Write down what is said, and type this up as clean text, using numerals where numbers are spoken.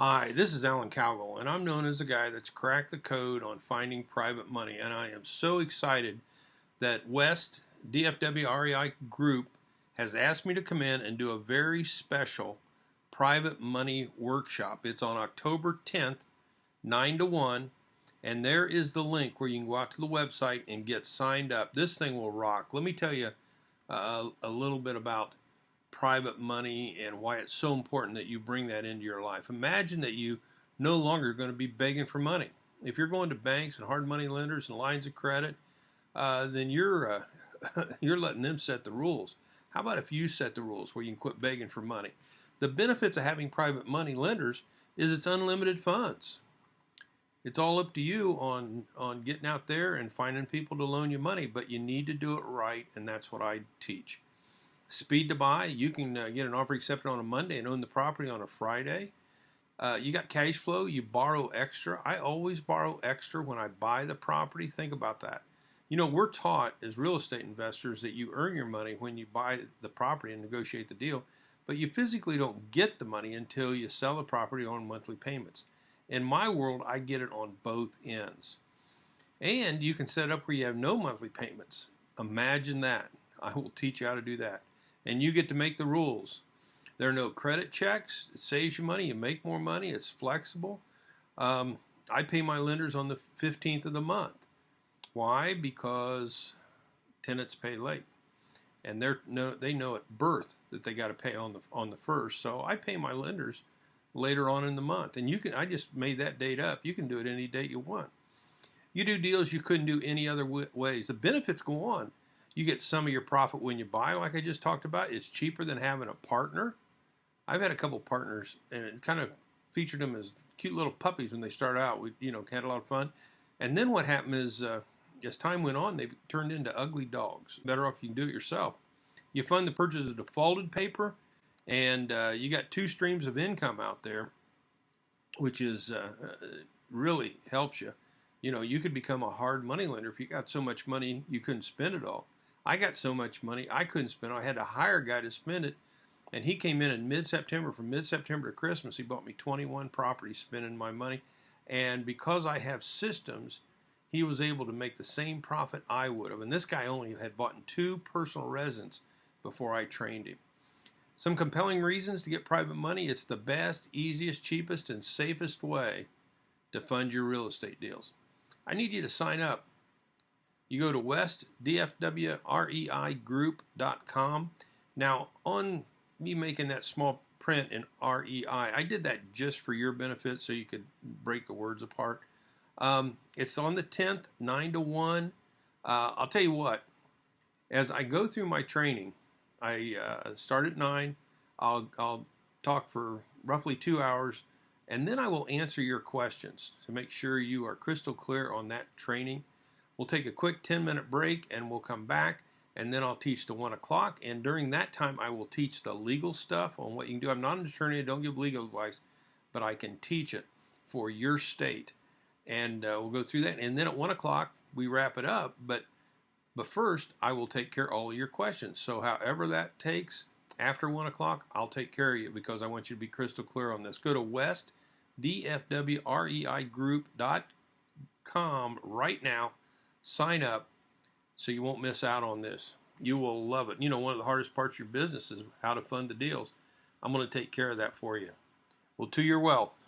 Hi, this is Alan Cowgill, and I'm known as the guy that's cracked the code on finding private money. And I am so excited that West DFW REI Group has asked me to come in and do a very special private money workshop. It's on October 10th, 9 to 1, and there is the link where you can go out to the website and get signed up. This thing will rock. Let me tell you a little bit about private money and why it's so important that you bring that into your life. Imagine that you no longer going to be begging for money. If you're going to banks and hard money lenders and lines of credit, then you're you're letting them set the rules. How about if you set the rules where you can quit begging for money? The benefits of having private money lenders is it's unlimited funds. It's all up to you on getting out there and finding people to loan you money, but you need to do it right, and that's what I teach. Speed to buy. You can get an offer accepted on a Monday and own the property on a Friday. You got cash flow. You borrow extra. I always borrow extra when I buy the property. Think about that. You know, we're taught as real estate investors that you earn your money when you buy the property and negotiate the deal, but you physically don't get the money until you sell the property on monthly payments. In my world, I get it on both ends. And you can set up where you have no monthly payments. Imagine that. I will teach you how to do that. And you get to make the rules. There are no credit checks. It saves you money. You make more money. It's flexible. I pay my lenders on the 15th of the month. Why? Because tenants pay late, and they know at birth that they got to pay on the first. So I pay my lenders later on in the month, and I just made that date up. You can do it any date you want. You do deals you couldn't do any other ways. The benefits go on. You get some of your profit when you buy, like I just talked about. It's cheaper than having a partner. I've had a couple partners, and it kind of featured them as cute little puppies when they started out. We, had a lot of fun. And then what happened is, as time went on, they turned into ugly dogs. Better off you can do it yourself. You fund the purchase of defaulted paper, and you got two streams of income out there, which is really helps you. You could become a hard money lender if you got so much money you couldn't spend it all. I got so much money I couldn't spend it. I had to hire a guy to spend it, and he came in mid-September. From mid-September to Christmas, he bought me 21 properties spending my money, and because I have systems, he was able to make the same profit I would have. And this guy only had bought 2 personal residents before I trained him. Some compelling reasons to get private money. It's the best, easiest, cheapest, and safest way to fund your real estate deals. I need you to sign up. You go to westdfwreigroup.com. Now, on me making that small print in REI, I did that just for your benefit so you could break the words apart. It's on the 10th, 9 to 1. I'll tell you what, as I go through my training, I start at 9. I'll talk for roughly 2 hours, and then I will answer your questions to make sure you are crystal clear on that training. We'll take a quick 10-minute break, and we'll come back, and then I'll teach to 1 o'clock. And during that time, I will teach the legal stuff on what you can do. I'm not an attorney. I don't give legal advice, but I can teach it for your state. And we'll go through that. And then at 1 o'clock, we wrap it up. But first, I will take care of all of your questions. So however that takes, after 1 o'clock, I'll take care of you because I want you to be crystal clear on this. Go to westdfwreigroup.com right now. Sign up so you won't miss out on this. You will love it. One of the hardest parts of your business is how to fund the deals. I'm going to take care of that for you. Well, to your wealth.